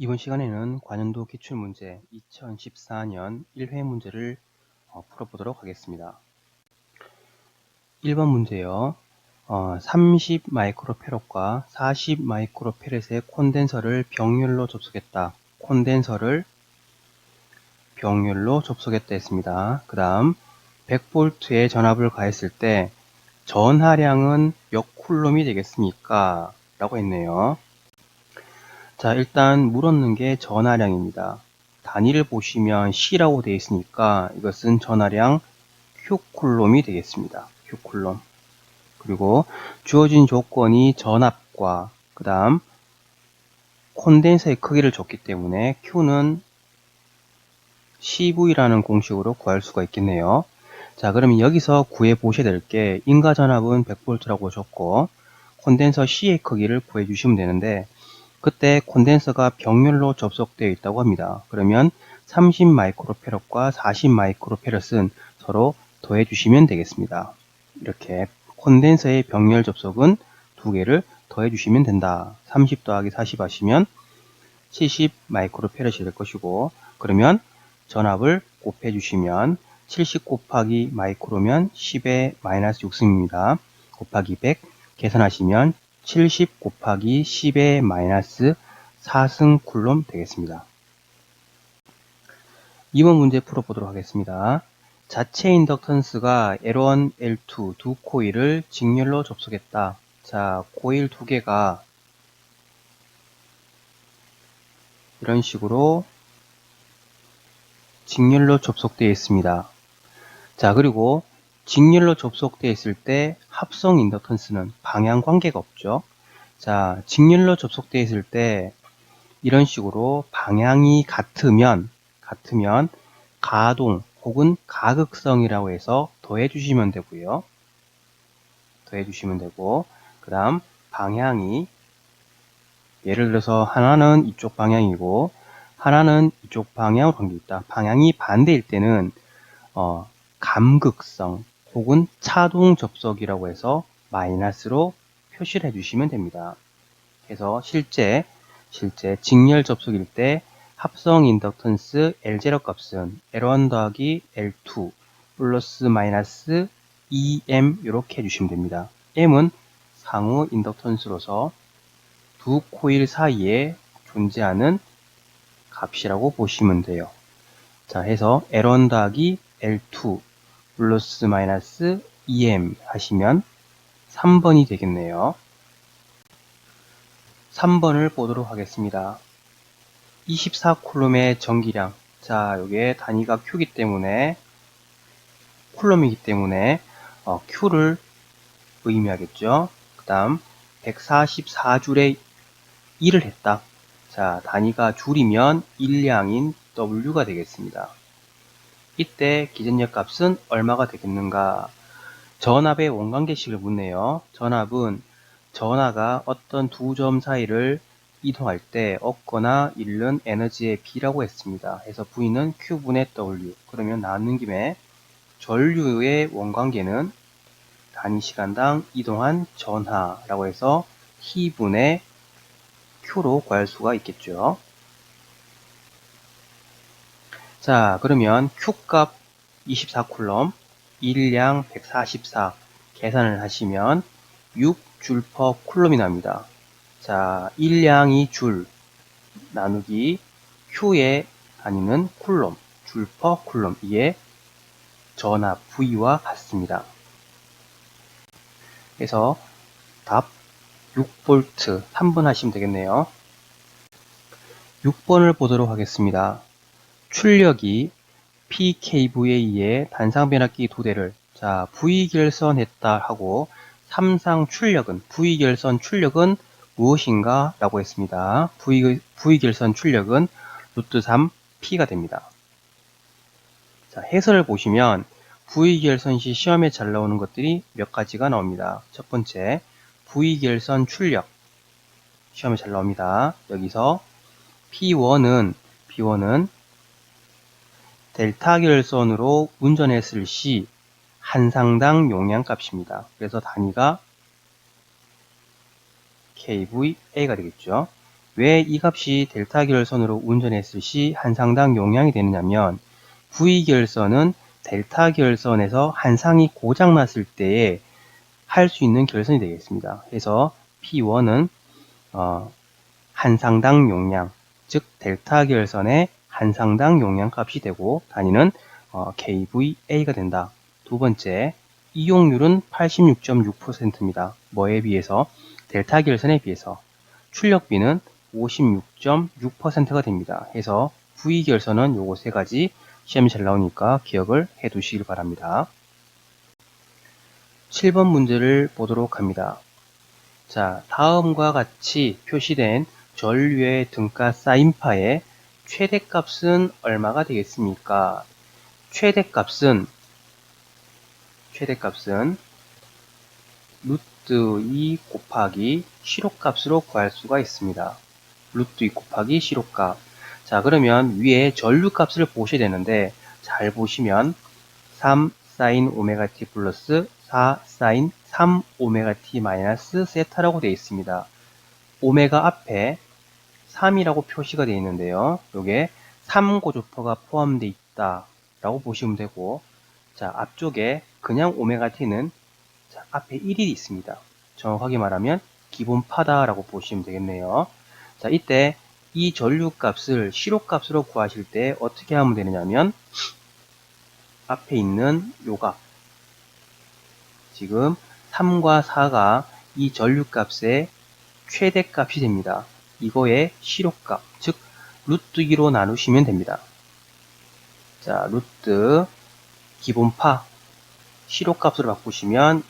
이번 시간에는 관연도 기출문제 2014년 1회 문제를 풀어보도록 하겠습니다. 1번 문제요. 30 마이크로페럿과 40 마이크로페럿의 콘덴서를 병렬로 접속했다. 콘덴서를 병렬로 접속했다 했습니다. 그 다음 100V의 전압을 가했을 때 전하량은 몇 쿨롬이 되겠습니까? 라고 했네요. 자, 일단 물었는 게 전하량입니다. 단위를 보시면 C라고 되어 있으니까 이것은 전하량 Q쿨롬이 되겠습니다. Q쿨롬. 그리고 주어진 조건이 전압과 그 다음 콘덴서의 크기를 줬기 때문에 Q는 CV라는 공식으로 구할 수가 있겠네요. 자, 그러면 여기서 구해 보셔야 될 게 인가 전압은 100V라고 줬고 콘덴서 C의 크기를 구해 주시면 되는데 그때 콘덴서가 병렬로 접속되어 있다고 합니다. 그러면 30 마이크로페럿과 40 마이크로페럿은 서로 더해 주시면 되겠습니다. 이렇게 콘덴서의 병렬 접속은 두 개를 더해 주시면 된다. 30 더하기 40 하시면 70 마이크로페럿이 될 것이고, 그러면 전압을 곱해 주시면 70 곱하기 마이크로면 10의 마이너스 6승입니다. 곱하기 100 계산하시면 70 곱하기 10의 마이너스 4승 쿨롬 되겠습니다. 이번 문제 풀어보도록 하겠습니다. 자체 인덕턴스가 L1, L2 두 코일을 직렬로 접속했다. 자, 코일 두 개가 이런 식으로 직렬로 접속되어 있습니다. 자, 그리고 직렬로 접속되어 있을 때 합성 인덕턴스는 방향 관계가 없죠. 자, 직렬로 접속되어 있을 때 이런 식으로 방향이 같으면 가동 혹은 가극성이라고 해서 더해 주시면 되고요. 더해 주시면 되고, 그 다음 방향이 예를 들어서 하나는 이쪽 방향이고 하나는 이쪽 방향으로 관계 있다. 방향이 반대일 때는 감극성 혹은 차동 접속이라고 해서 마이너스로 표시를 해주시면 됩니다. 그래서 실제 직렬 접속일 때 합성 인덕턴스 L0 값은 L1 더하기 L2 플러스 마이너스 2M 이렇게 해주시면 됩니다. M은 상호 인덕턴스로서 두 코일 사이에 존재하는 값이라고 보시면 돼요. 자, 해서 L1 더하기 L2 플러스 마이너스 2M 하시면 3번이 되겠네요. 3번을 보도록 하겠습니다. 24쿨롬의 전기량. 자, 요게 단위가 Q이기 때문에 쿨롬이기 때문에 Q를 의미하겠죠. 그 다음 144줄에 1을 했다. 자, 단위가 줄이면 일량인 W가 되겠습니다. 이때 기전력 값은 얼마가 되겠는가? 전압의 원관계식을 묻네요. 전압은 전하가 어떤 두 점 사이를 이동할 때 얻거나 잃는 에너지의 B라고 했습니다. 그래서 V는 Q분의 W. 그러면 나누는 김에 전류의 원관계는 단위 시간당 이동한 전하라고 해서 T분의 Q로 구할 수가 있겠죠. 자, 그러면 Q값 24쿨럼, 일량 144 계산을 하시면 6줄 퍼 쿨럼이 납니다. 자, 일량이 줄 나누기 Q의 단위는 쿨럼, 줄 퍼 쿨럼. 이게 전압 V와 같습니다. 그래서 답 6V 3번 하시면 되겠네요. 6번을 보도록 하겠습니다. 출력이 PKVA의 단상변압기 두 대를 자 V결선했다 하고 삼상 출력은 V결선 출력은 무엇인가 라고 했습니다. V결선 출력은 루트 3 P가 됩니다. 자, 해설을 보시면 V결선 시 시험에 잘 나오는 것들이 몇 가지가 나옵니다. 첫 번째 V결선 출력 시험에 잘 나옵니다. 여기서 P1은 델타 결선으로 운전했을 시 한상당 용량값입니다. 그래서 단위가 KVA가 되겠죠. 왜 이 값이 델타 결선으로 운전했을 시 한상당 용량이 되느냐면 V 결선은 델타 결선에서 한상이 고장났을 때에 할 수 있는 결선이 되겠습니다. 그래서 P1은 한상당 용량, 즉 델타 결선의 한상당 용량 값이 되고 단위는 kVA가 된다. 두 번째, 이용률은 86.6%입니다. 뭐에 비해서? 델타 결선에 비해서. 출력비는 56.6%가 됩니다. 해서 V 결선은 요거 세 가지 시험이 잘 나오니까 기억을 해 두시길 바랍니다. 7번 문제를 보도록 합니다. 자, 다음과 같이 표시된 전류의 등가 사인파의 최대값은 얼마가 되겠습니까? 최대값은 루트 2 곱하기 시로값으로 구할 수가 있습니다. 루트 2 곱하기 시로값. 자, 그러면 위에 전류값을 보셔야 되는데 잘 보시면 3 사인 오메가 t 플러스 4 사인 3 오메가 t 마이너스 세타라고 되어 있습니다. 오메가 앞에 3이라고 표시가 되어 있는데요. 요게 3고조포가 포함되어 있다 라고 보시면 되고, 자, 앞쪽에 그냥 오메가 t는 자, 앞에 1이 있습니다. 정확하게 말하면 기본파다 라고 보시면 되겠네요. 자, 이때 이 전류값을 시로값으로 구하실 때 어떻게 하면 되느냐면 앞에 있는 요 값, 지금 3과 4가 이 전류값의 최대값이 됩니다. 이거의 시로값, 즉 루트 2로 나누시면 됩니다. 자, 루트 기본파 시로값으로 바꾸시면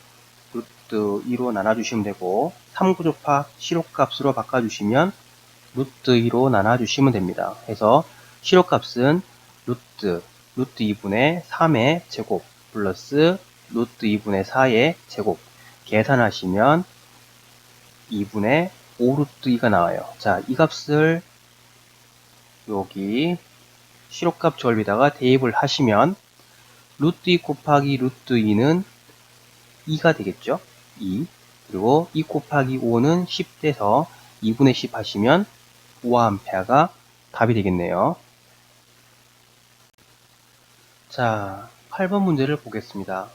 루트 2로 나눠주시면 되고, 3구조파 시로값으로 바꿔주시면 루트 2로 나눠주시면 됩니다. 해서 시로값은 루트 2분의 3의 제곱 플러스 루트 2분의 4의 제곱 계산하시면 2분의 5 루트 2가 나와요. 자, 이 값을 여기 시로값 조합에다가 대입을 하시면 루트 2 곱하기 루트 2는 2가 되겠죠? 2. 그리고 2 곱하기 5는 10 돼서 2분의 10 하시면 5A가 답이 되겠네요. 자, 8번 문제를 보겠습니다.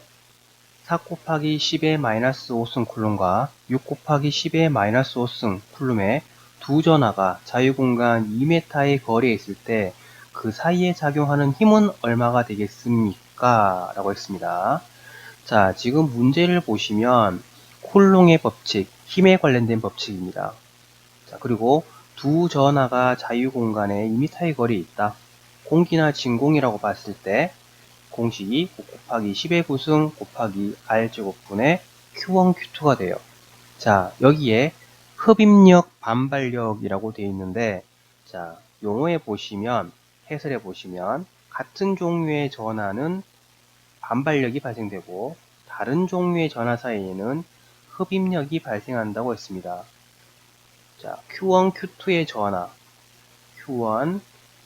4 곱하기 10의 마이너스 5승 쿨럼과 6 곱하기 10의 마이너스 5승 쿨럼의 두 전하가 자유공간 2m의 거리에 있을 때 그 사이에 작용하는 힘은 얼마가 되겠습니까? 라고 했습니다. 자, 지금 문제를 보시면 쿨롱의 법칙, 힘에 관련된 법칙입니다. 자, 그리고 두 전하가 자유공간에 2m의 거리에 있다. 공기나 진공이라고 봤을 때 공식이 5 곱하기 10의 구승 곱하기 R제곱분의 Q1, Q2가 돼요. 자, 여기에 흡입력, 반발력이라고 되어 있는데, 자, 용어에 보시면, 해설에 보시면, 같은 종류의 전하는 반발력이 발생되고, 다른 종류의 전하 사이에는 흡입력이 발생한다고 했습니다. 자, Q1, Q2의 전하, Q1,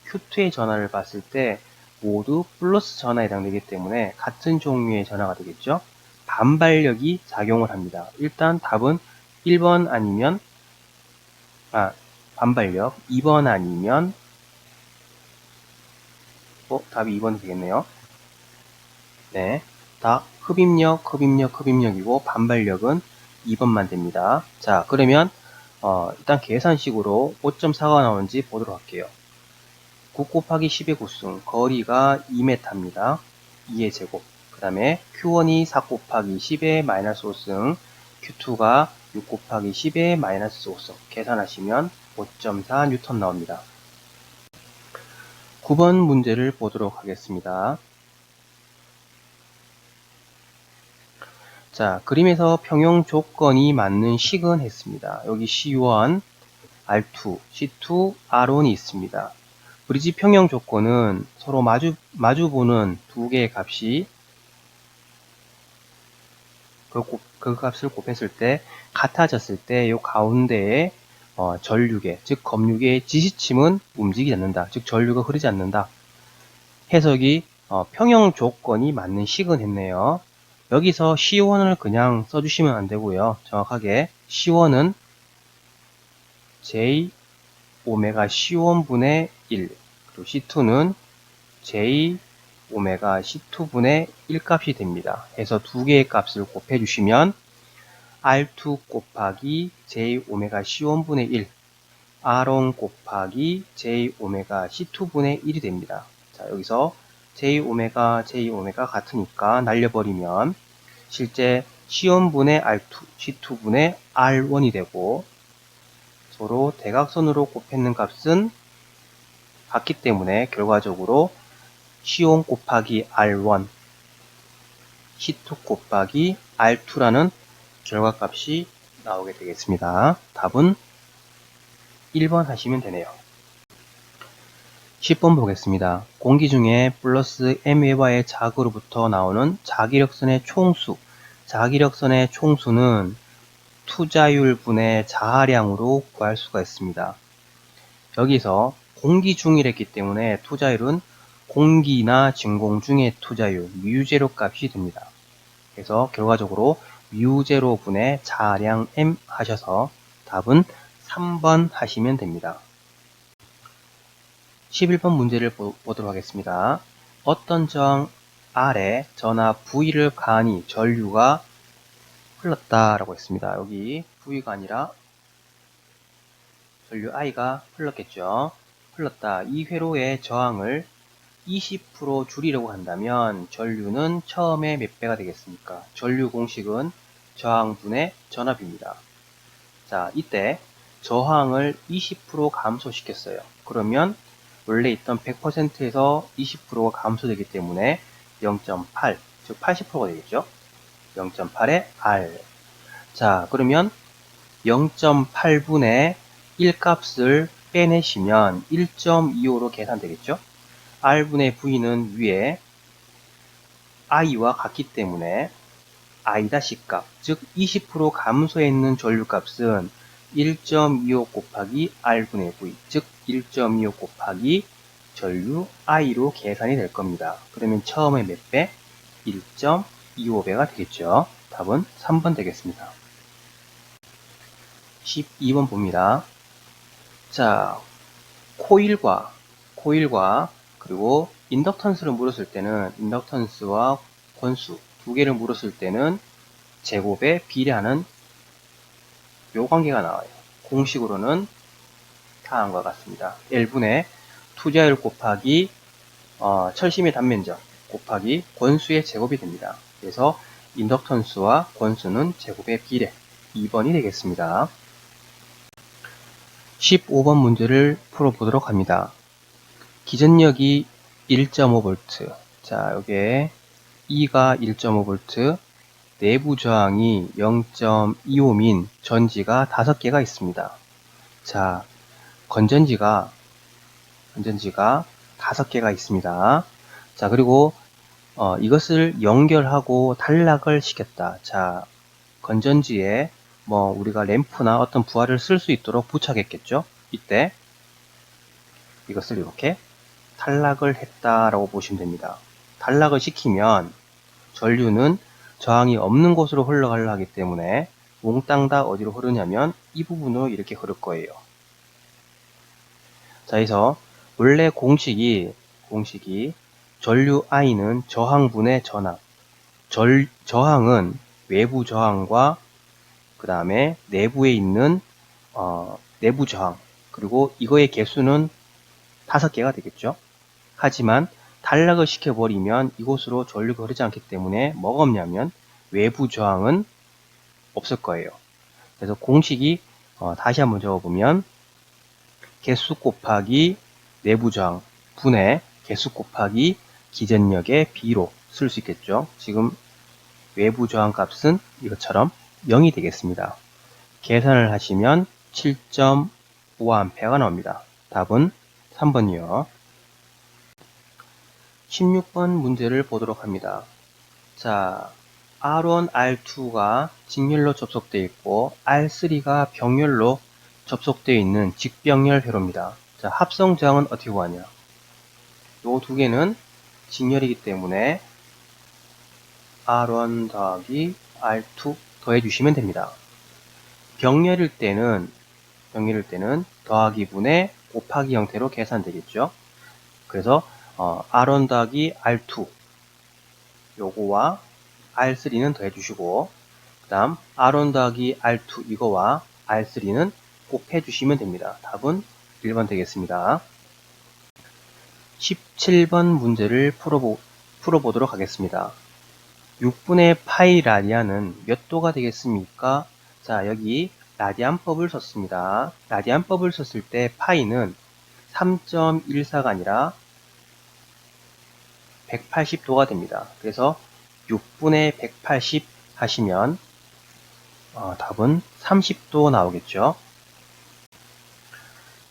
Q2의 전하를 봤을 때, 모두 플러스 전하에 해당되기 때문에 같은 종류의 전하가 되겠죠. 반발력이 작용을 합니다. 일단 답은 1번 아니면 반발력 2번 아니면 답이 2번이 되겠네요. 네, 다 흡입력이고 반발력은 2번만 됩니다. 자, 그러면 일단 계산식으로 5.4가 나오는지 보도록 할게요. 9 곱하기 10의 구승, 거리가 2m입니다. 2의 제곱. 그 다음에 Q1이 4 곱하기 10의 마이너스 5승, Q2가 6 곱하기 10의 마이너스 5승. 계산하시면 5.4 뉴턴 나옵니다. 9번 문제를 보도록 하겠습니다. 자, 그림에서 평형 조건이 맞는 식은 했습니다. 여기 C1, R2, C2, R1이 있습니다. 브리지 평형 조건은 서로 마주보는 두 개의 값이 그 값을 곱했을 때 같아졌을 때 이 가운데에 전류계, 즉 검류계의 지시침은 움직이지 않는다. 즉 전류가 흐르지 않는다. 해석이 평형 조건이 맞는 식은 했네요. 여기서 C1을 그냥 써주시면 안 되고요. 정확하게 C1은 J 오메가 C1분의 1, 그리고 C2는 J 오메가 C2분의 1 값이 됩니다. 해서 두 개의 값을 곱해주시면 R2 곱하기 J 오메가 C1분의 1, R1 곱하기 J 오메가 C2분의 1이 됩니다. 자, 여기서 J 오메가 같으니까 날려버리면 실제 C1분의 R2, C2분의 R1이 되고 서로 대각선으로 곱했는 값은 같기 때문에 결과적으로 C1 곱하기 R1, C2 곱하기 R2라는 결과값이 나오게 되겠습니다. 답은 1번 하시면 되네요. 10번 보겠습니다. 공기 중에 플러스 m외과의 자극으로부터 나오는 자기력선의 총수, 자기력선의 총수는 투자율 분의 자하량으로 구할 수가 있습니다. 여기서 공기 중이랬기 때문에 투자율은 공기나 진공 중의 투자율, μ0 값이 됩니다. 그래서 결과적으로 μ0 분의 자하량 m 하셔서 답은 3번 하시면 됩니다. 11번 문제를 보도록 하겠습니다. 어떤 저항 R에 전하 V를 가하니 전류가 흘렀다 라고 했습니다. 여기 V가 아니라 전류 I가 흘렀겠죠. 흘렀다. 이 회로의 저항을 20% 줄이려고 한다면 전류는 처음에 몇 배가 되겠습니까? 전류 공식은 저항분의 전압입니다. 자, 이때 저항을 20% 감소시켰어요. 그러면 원래 있던 100%에서 20%가 감소되기 때문에 0.8, 즉 80%가 되겠죠. 0.8의 R. 자, 그러면 0.8분의 1 값을 빼내시면 1.25로 계산되겠죠. R분의 V는 위에 I와 같기 때문에 I- 값, 즉 20% 감소해 있는 전류값은 1.25 곱하기 R분의 V, 즉 1.25 곱하기 전류 I로 계산이 될 겁니다. 그러면 처음에 몇 배? 1.25배가 되겠죠. 답은 3번 되겠습니다. 12번 봅니다. 자, 코일과 그리고 인덕턴스를 물었을 때는 인덕턴스와 권수 두 개를 물었을 때는 제곱에 비례하는 요 관계가 나와요. 공식으로는 다음과 같습니다. L분의 투자율 곱하기 철심의 단면적 곱하기 권수의 제곱이 됩니다. 그래서 인덕턴스와 권수는 제곱의 비례 2번이 되겠습니다. 15번 문제를 풀어보도록 합니다. 기전력이 1.5V, 자 여기에 E가 1.5V, 내부 저항이 0.25민 전지가 5개가 있습니다. 자, 건전지가 5개가 있습니다. 자, 그리고 이것을 연결하고 단락을 시켰다. 자, 건전지에 우리가 램프나 어떤 부하를 쓸 수 있도록 부착했겠죠. 이때 이것을 이렇게 탈락을 했다라고 보시면 됩니다. 탈락을 시키면 전류는 저항이 없는 곳으로 흘러가려 하기 때문에 몽땅 다 어디로 흐르냐면 이 부분으로 이렇게 흐를 거예요. 자, 그래서 원래 공식이 전류 I는 저항분의 전압, 저항은 외부 저항과 그 다음에 내부에 있는 내부 저항, 그리고 이거의 개수는 5개가 되겠죠. 하지만 단락을 시켜버리면 이곳으로 전류가 흐르지 않기 때문에 뭐가 없냐면 외부 저항은 없을 거예요. 그래서 공식이 다시 한번 적어보면 개수 곱하기 내부 저항 분의 개수 곱하기 기전력의 B로 쓸 수 있겠죠. 지금 외부 저항 값은 이것처럼 0이 되겠습니다. 계산을 하시면 7.5A가 나옵니다. 답은 3번이요. 16번 문제를 보도록 합니다. 자, R1, R2가 직렬로 접속되어 있고 R3가 병렬로 접속되어 있는 직병렬 회로입니다. 자, 합성 저항은 어떻게 구하냐? 요 두 개는 직렬이기 때문에 R1 더하기 R2 더해주시면 됩니다. 병렬일 때는 병렬일 때는 더하기 분의 곱하기 형태로 계산되겠죠. 그래서 R1 더하기 R2 요거와 R3는 더해주시고 그 다음 R1 더하기 R2 이거와 R3는 곱해주시면 됩니다. 답은 1번 되겠습니다. 17번 문제를 풀어보도록 하겠습니다. 6분의 파이 라디안은 몇 도가 되겠습니까? 자, 여기 라디안법을 썼습니다. 라디안법을 썼을 때 파이는 3.14가 아니라 180도가 됩니다. 그래서 6분의 180 하시면 답은 30도 나오겠죠.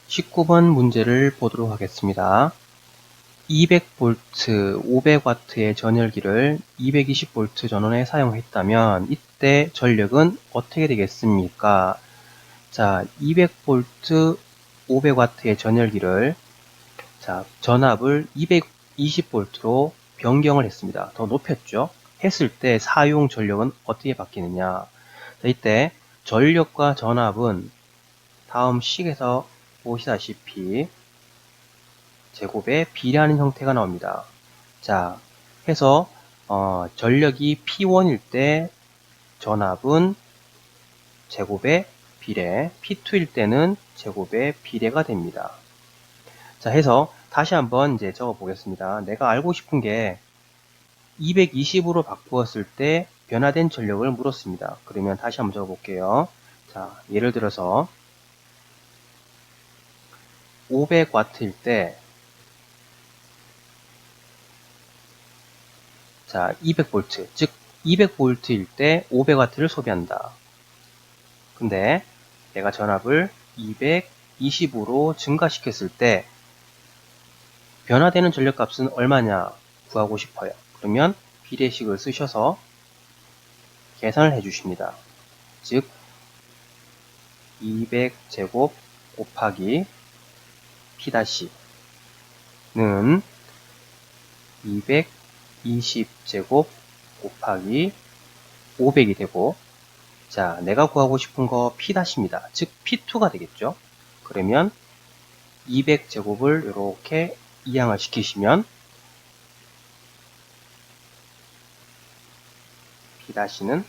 19번 문제를 보도록 하겠습니다. 200V, 500W의 전열기를 220V 전원에 사용했다면 이때 전력은 어떻게 되겠습니까? 자, 200V, 500W의 전열기를 전압을 220V로 변경을 했습니다. 더 높였죠. 했을 때 사용 전력은 어떻게 바뀌느냐? 자, 이때 전력과 전압은 다음 식에서 보시다시피 제곱에 비례하는 형태가 나옵니다. 자, 해서 전력이 P1일 때 전압은 제곱에 비례, P2일 때는 제곱에 비례가 됩니다. 자, 해서 다시 한번 이제 적어 보겠습니다. 내가 알고 싶은 게 220으로 바꾸었을 때 변화된 전력을 물었습니다. 그러면 다시 한번 적어 볼게요. 자, 예를 들어서 500W일 때 200V, 즉 200V일 때 500W를 소비한다. 근데 내가 전압을 220으로 증가시켰을 때 변화되는 전력값은 얼마냐 구하고 싶어요. 그러면 비례식을 쓰셔서 계산을 해주십니다. 즉 200제곱 곱하기 P'는 220제곱 곱하기 500이 되고, 자, 내가 구하고 싶은 거 P'입니다. 즉 P2가 되겠죠. 그러면 200제곱을 이렇게 이항을 시키시면 P'는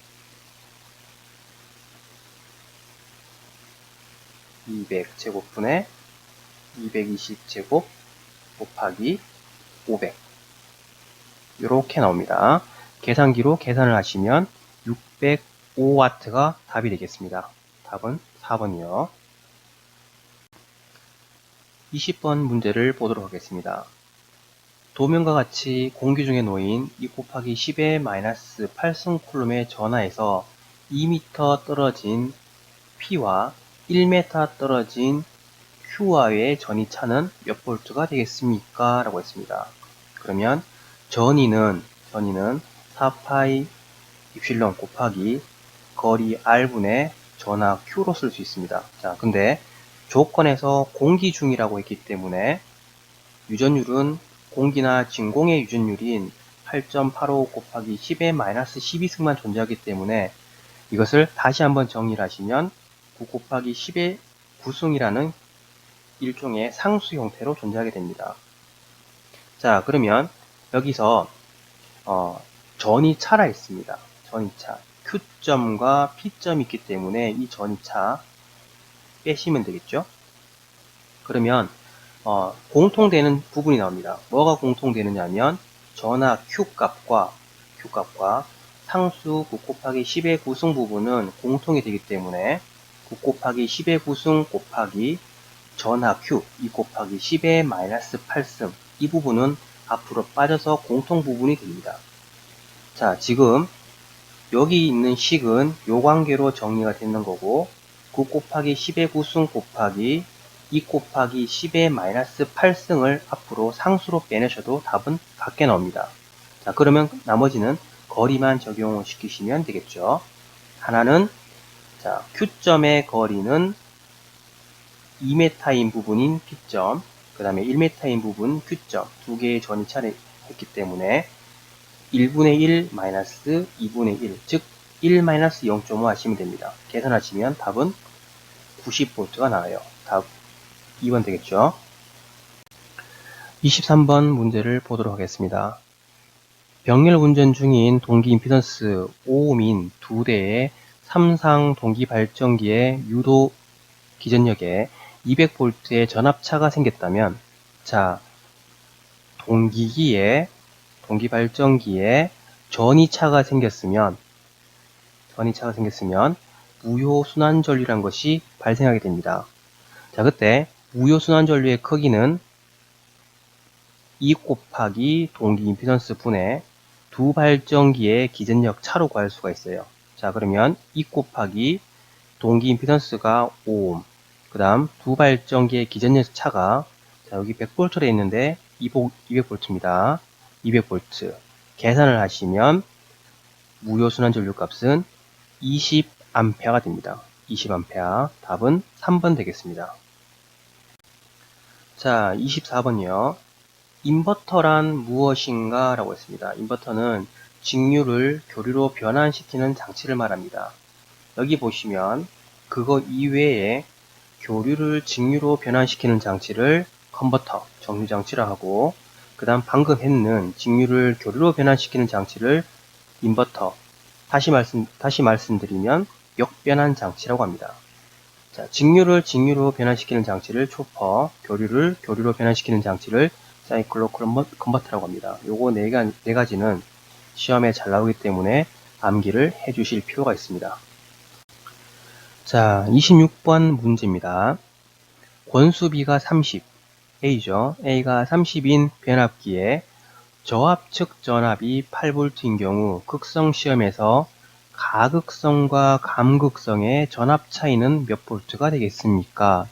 200제곱분의 220제곱 곱하기 500 이렇게 나옵니다. 계산기로 계산을 하시면 605W가 답이 되겠습니다. 답은 4번이요. 20번 문제를 보도록 하겠습니다. 도면과 같이 공기 중에 놓인 2 곱하기 10의 마이너스 8승 쿨럼의 전하에서 2m 떨어진 P와 1m 떨어진 Q와의 전이차는 몇 볼트가 되겠습니까? 라고 했습니다. 그러면 전이는 4파이 입실론 곱하기 거리 R분의 전하 Q로 쓸 수 있습니다. 자, 근데 조건에서 공기 중이라고 했기 때문에 유전율은 공기나 진공의 유전율인 8.85 곱하기 10의 마이너스 12승만 존재하기 때문에 이것을 다시 한번 정리를 하시면 9 곱하기 10의 9승이라는 일종의 상수 형태로 존재하게 됩니다. 자, 그러면 여기서 전이차라 있습니다. 전이차 Q점과 P점이 있기 때문에 이 전이차 빼시면 되겠죠. 그러면 공통되는 부분이 나옵니다. 뭐가 공통되느냐 하면 전하 Q값과 상수 9 곱하기 10의 9승 부분은 공통이 되기 때문에 9 곱하기 10의 9승 곱하기 전하 Q 2 곱하기 10의 마이너스 8승 이 부분은 앞으로 빠져서 공통 부분이 됩니다. 자, 지금 여기 있는 식은 요 관계로 정리가 되는 거고 9 곱하기 10의 9승 곱하기 2 곱하기 10의 마이너스 8승을 앞으로 상수로 빼내셔도 답은 같게 나옵니다. 자, 그러면 나머지는 거리만 적용을 시키시면 되겠죠. 하나는 Q점의 거리는 2m인 부분인 P점, 그 다음에 1m인 부분 Q점 두 개의 전이차를 했기 때문에 1분의 1 마이너스 2분의 1, 즉 1 마이너스 0.5 하시면 됩니다. 계산하시면 답은 90V가 나와요. 답 2번 되겠죠. 23번 문제를 보도록 하겠습니다. 병렬 운전 중인 동기 임피던스 5옴인 두 대의 삼상 동기 발전기의 유도 기전력에 200V의 전압차가 생겼다면, 자, 동기 발전기에 전이차가 생겼으면 무효순환전류란 것이 발생하게 됩니다. 자, 그때 무효순환전류의 크기는 2 곱하기 동기 임피던스 분의 두 발전기의 기전력 차로 구할 수가 있어요. 자, 그러면 2 곱하기 동기 임피던스가 5옴, 그 다음 두 발전기의 기전력 차가, 자, 여기 100V로 있는데 200V입니다. 200V. 계산을 하시면 무효순환전류 값은 20A가 됩니다. 20A. 답은 3번 되겠습니다. 자, 24번이요. 인버터란 무엇인가? 라고 했습니다. 인버터는 직류를 교류로 변환시키는 장치를 말합니다. 여기 보시면 그거 이외에 교류를 직류로 변환시키는 장치를 컨버터, 정류장치라 하고, 그 다음 방금 했는 직류를 교류로 변환시키는 장치를 인버터, 다시 말씀드리면 역변환 장치라고 합니다. 자, 직류를 직류로 변환시키는 장치를 초퍼, 교류를 교류로 변환시키는 장치를 사이클로 컨버터라고 합니다. 요거 네 가지는 시험에 잘 나오기 때문에 암기를 해주실 필요가 있습니다. 자, 26번 문제입니다. 권수비가 30, A죠. A가 30인 변압기에 저압측 전압이 8V인 경우 극성 시험에서 가극성과 감극성의 전압 차이는 몇 볼트가 되겠습니까?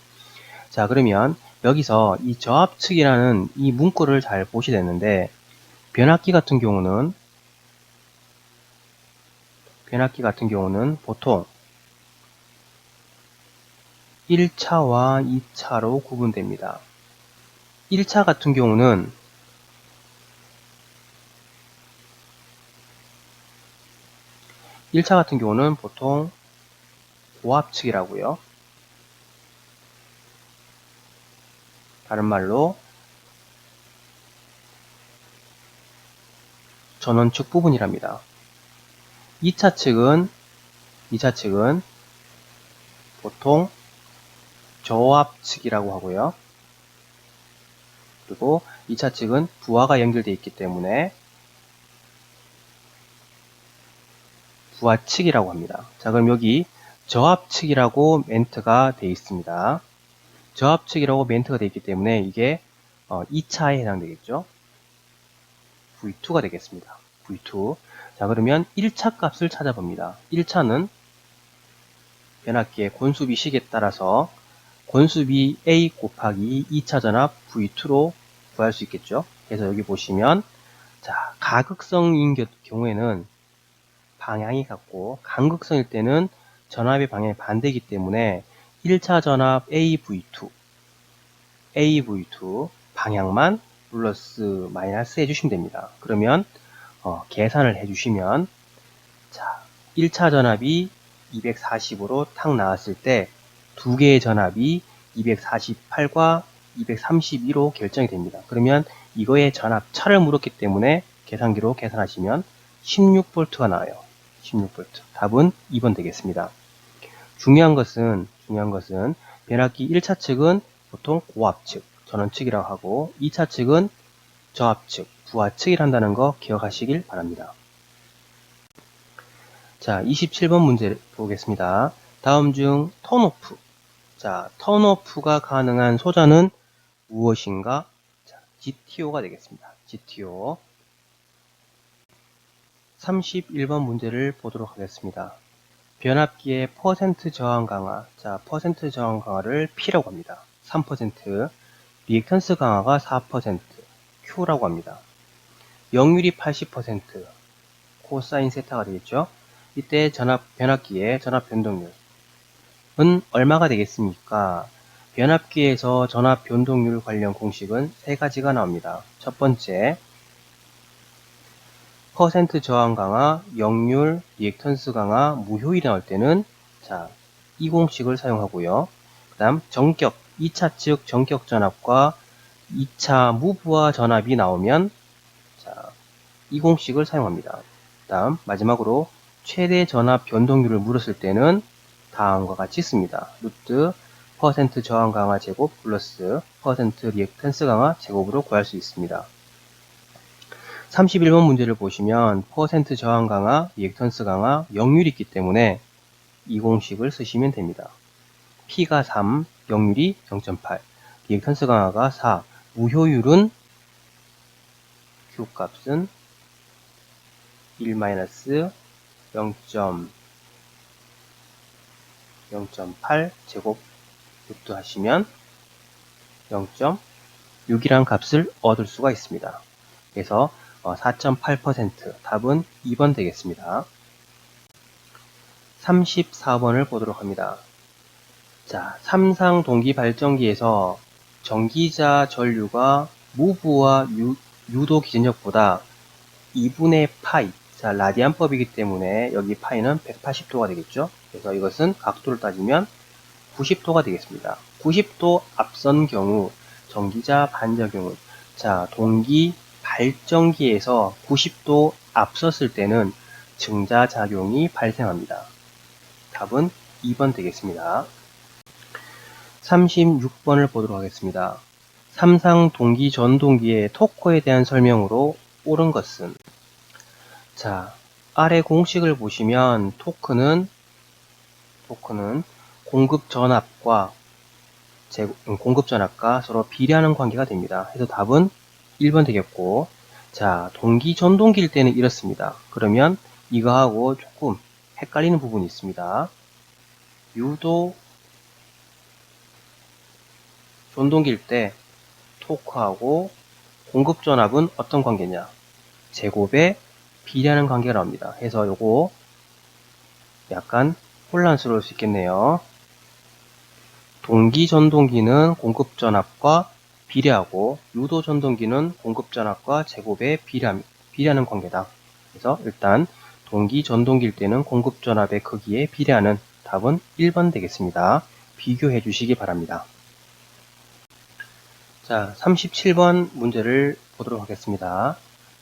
자, 그러면 여기서 이 저압측이라는 이 문구를 잘 보셔야 되는데, 변압기 같은 경우는 보통 1차와 2차로 구분됩니다. 1차 같은 경우는 보통 고압측이라고요. 다른 말로 전원측 부분이랍니다. 2차 측은 보통 저압측이라고 하고요. 그리고 2차 측은 부하가 연결되어 있기 때문에 부하측이라고 합니다. 자, 그럼 여기 저압측이라고 멘트가 되어 있습니다. 저압측이라고 멘트가 되어 있기 때문에 이게 2차에 해당되겠죠. V2가 되겠습니다. V2. 자, 그러면 1차 값을 찾아봅니다. 1차는 변압기의 권수비 식에 따라서 권수비 A 곱하기 2차 전압 V2로 구할 수 있겠죠. 그래서 여기 보시면, 자, 가극성인 경우에는 방향이 같고, 간극성일 때는 전압의 방향이 반대이기 때문에 1차 전압 AV2 방향만 플러스 마이너스 해주시면 됩니다. 그러면 계산을 해주시면, 자, 1차 전압이 240으로 탁 나왔을 때 두 개의 전압이 248과 232로 결정이 됩니다. 그러면 이거의 전압 차를 물었기 때문에 계산기로 계산하시면 16V가 나와요. 16V. 답은 2번 되겠습니다. 중요한 것은 변압기 1차 측은 보통 고압측, 전원측이라고 하고, 2차 측은 저압측, 부하측이라 한다는 거 기억하시길 바랍니다. 자, 27번 문제 보겠습니다. 다음 중 턴오프. 자, 턴오프가 가능한 소자는 무엇인가? 자, GTO가 되겠습니다. GTO. 31번 문제를 보도록 하겠습니다. 변압기의 퍼센트 저항 강화. 자, 퍼센트 저항 강화를 P라고 합니다. 3%. 리액턴스 강화가 4%. Q라고 합니다. 역률이 80%. 코사인 세타가 되겠죠. 이때 변압기의 전압 변동률은 얼마가 되겠습니까? 변압기에서 전압 변동률 관련 공식은 세 가지가 나옵니다. 첫 번째, 퍼센트 저항 강화, 역률, 리액턴스 강화, 무효율이 나올 때는, 자, 이 공식을 사용하고요. 다음 정격, 2차 측 정격 전압과 2차 무부하 전압이 나오면 자, 이 공식을 사용합니다. 다음 마지막으로 최대 전압 변동률을 물었을 때는 다음과 같이 씁니다. 루트 퍼센트 저항 강화 제곱 플러스 퍼센트 리액턴스 강화 제곱으로 구할 수 있습니다. 31번 문제를 보시면 퍼센트 저항 강화, 리액턴스 강화, 역률이 있기 때문에 이 공식을 쓰시면 됩니다. P가 3, 역률이 0.8, 리액턴스 강화가 4, 무효율은 Q값은 1-0.8 제곱 루트 하시면 0.6이라는 값을 얻을 수가 있습니다. 그래서 4.8% 답은 2번 되겠습니다. 34번을 보도록 합니다. 자, 삼상 동기 발전기에서 전기자 전류가 무부하 유도 기준역보다 2분의 파이, 자, 라디안법이기 때문에 여기 파이는 180도가 되겠죠. 그래서 이것은 각도를 따지면 90도가 되겠습니다. 90도 앞선 경우 전기자 반작용은 자, 동기 발전기에서 90도 앞섰을 때는 증자작용이 발생합니다. 답은 2번 되겠습니다. 36번을 보도록 하겠습니다. 삼상 동기 전동기의 토크에 대한 설명으로 옳은 것은 자, 아래 공식을 보시면 토크는 공급 전압과 서로 비례하는 관계가 됩니다. 그래서 답은 1번 되겠고, 자, 동기 전동기일 때는 이렇습니다. 그러면 이거하고 조금 헷갈리는 부분이 있습니다. 유도 전동기일 때 토크하고 공급 전압은 어떤 관계냐? 제곱에 비례하는 관계가 나옵니다. 그래서 요거 약간 혼란스러울 수 있겠네요. 동기 전동기는 공급 전압과 비례하고 유도 전동기는 공급 전압과 제곱에 비례하는 관계다. 그래서 일단 동기 전동기일 때는 공급 전압의 크기에 비례하는 답은 1번 되겠습니다. 비교해 주시기 바랍니다. 자, 37번 문제를 보도록 하겠습니다.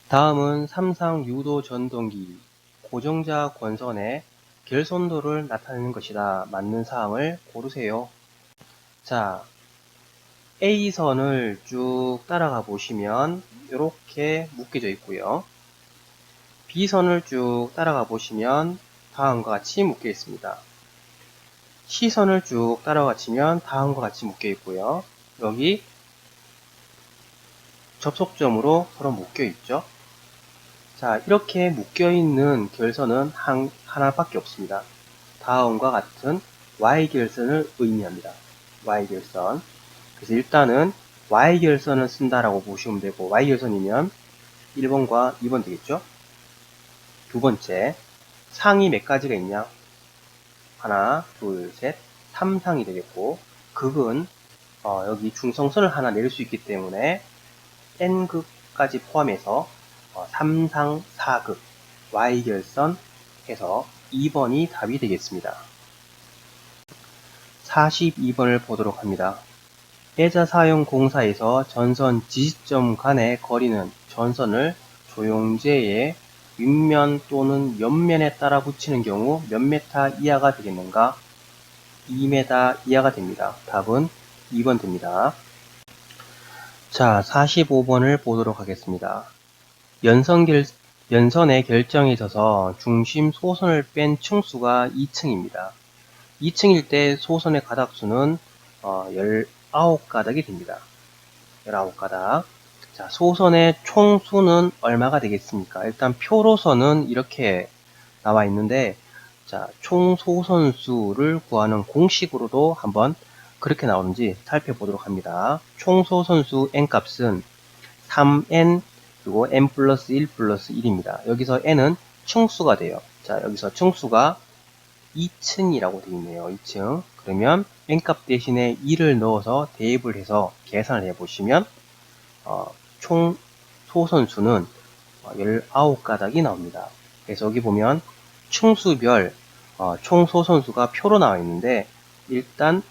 다음은 삼상 유도 전동기 고정자 권선의 결손도를 나타내는 것이다. 맞는 사항을 고르세요. 자, A선을 쭉 따라가 보시면 이렇게 묶여져 있고요. B선을 쭉 따라가 보시면 다음과 같이 묶여 있습니다. C선을 쭉 따라가 치면 다음과 같이 묶여 있고요. 여기 접속점으로 서로 묶여 있죠. 자, 이렇게 묶여 있는 결선은 하나밖에 없습니다. 다음과 같은 Y결선을 의미합니다. Y결선. 그래서 일단은 Y결선을 쓴다라고 보시면 되고, Y결선이면 1번과 2번 되겠죠? 두 번째, 상이 몇 가지가 있냐? 하나, 둘, 셋, 3상이 되겠고, 극은 여기 중성선을 하나 내릴 수 있기 때문에 N극까지 포함해서 3상 4극 Y결선 해서 2번이 답이 되겠습니다. 42번을 보도록 합니다. 예자 사용 공사에서 전선 지지점 간의 거리는 전선을 조용제의 윗면 또는 옆면에 따라 붙이는 경우 몇 메타 이하가 되겠는가? 2m 이하가 됩니다. 답은 2번 됩니다. 자, 45번을 보도록 하겠습니다. 연선의 결정에 있어서 중심 소선을 뺀 층수가 2층입니다. 2층일 때 소선의 가닥수는 19가닥이 됩니다. 19가닥. 자, 소선의 총수는 얼마가 되겠습니까? 일단 표로서는 이렇게 나와 있는데, 자, 총 소선수를 구하는 공식으로도 한번 그렇게 나오는지 살펴보도록 합니다. 총 소선수 n값은 3n 그리고 n 플러스 1 플러스 1입니다. 여기서 n은 층수가 돼요. 자, 여기서 층수가 2층이라고 되어 있네요. 2층. 그러면 n값 대신에 2를 넣어서 대입을 해서 계산을 해보시면 총 소선수는 19가닥이 나옵니다. 그래서 여기 보면 층수별 총 소선수가 표로 나와 있는데 일단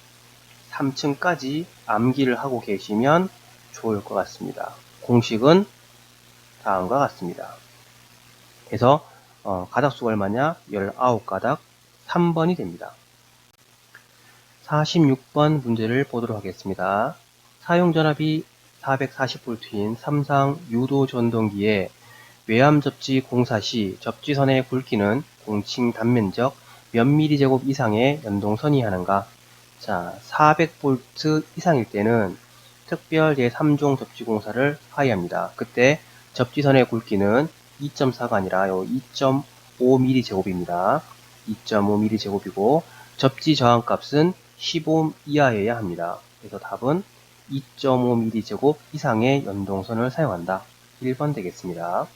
3층까지 암기를 하고 계시면 좋을 것 같습니다. 공식은 다음과 같습니다. 그래서 가닥수가 얼마냐? 19가닥 3번이 됩니다. 46번 문제를 보도록 하겠습니다. 사용전압이 440V인 삼상 유도 전동기에 외암 접지 공사 시 접지선의 굵기는 공칭 단면적 몇 미리제곱 이상의 연동선이 하는가? 자, 400V 이상일 때는 특별 제3종 접지 공사를 하여합니다. 그때 접지선의 굵기는 2.4가 아니라 2.5mm제곱입니다. 2.5mm제곱이고 접지 저항값은 15 이하여야 합니다. 그래서 답은 2.5mm제곱 이상의 연동선을 사용한다. 1번 되겠습니다.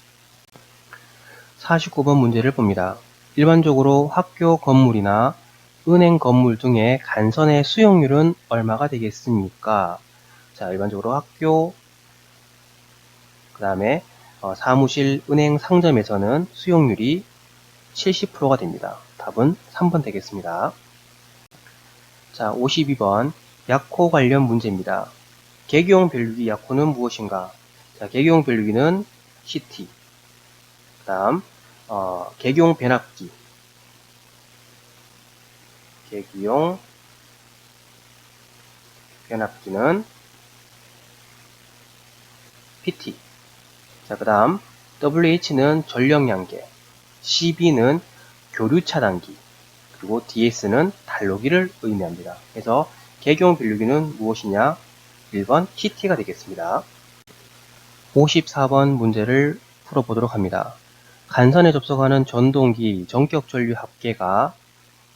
49번 문제를 봅니다. 일반적으로 학교 건물이나 은행 건물 등의 간선의 수용률은 얼마가 되겠습니까? 자, 일반적으로 학교, 그 다음에 사무실, 은행, 상점에서는 수용률이 70%가 됩니다. 답은 3번 되겠습니다. 자, 52번 약호 관련 문제입니다. 개교용 변류기 약호는 무엇인가? 자, 개교용 변류기는 CT, 그 다음 개교용 변압기, 개교용 변압기는 PT, 자, 그 다음 WH는 전력량계, CB는 교류 차단기, 그리고 DS는 단로기를 의미합니다. 그래서 개교용 변류기는 무엇이냐? 1번 TT가 되겠습니다. 54번 문제를 풀어보도록 합니다. 간선에 접속하는 전동기 전격 전류 합계가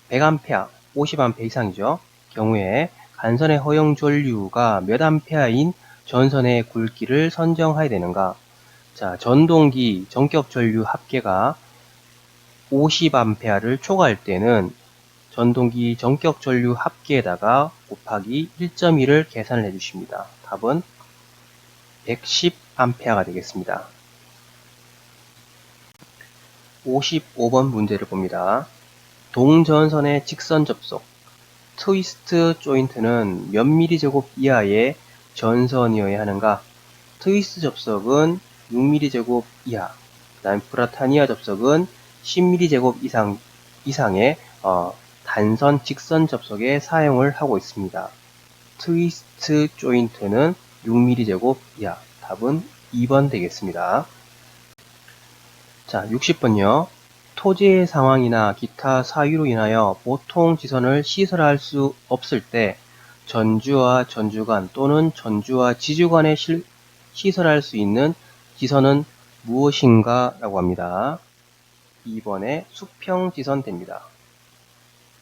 100A, 50A 이상이죠. 경우에 간선의 허용 전류가 몇 암페어인 전선의 굵기를 선정해야 되는가? 자, 전동기 전격 전류 합계가 50A를 초과할 때는 전동기 전격 전류 합계에다가 곱하기 1.1을 계산을 해주십니다. 답은 110A가 되겠습니다. 55번 문제를 봅니다. 동전선의 직선 접속, 트위스트 조인트는 몇 미리제곱 이하의 전선이어야 하는가? 트위스트 접속은 6mm제곱 이하, 그 다음 브라타니아 접속은 10mm제곱 이상의 단선 직선 접속에 사용을 하고 있습니다. 트위스트 조인트는 6mm제곱 이하, 답은 2번 되겠습니다. 자, 60번요. 토지의 상황이나 기타 사유로 인하여 보통 지선을 시설할 수 없을 때 전주와 전주간 또는 전주와 지주간에 시설할 수 있는 지선은 무엇인가 라고 합니다. 2번에 수평지선 됩니다.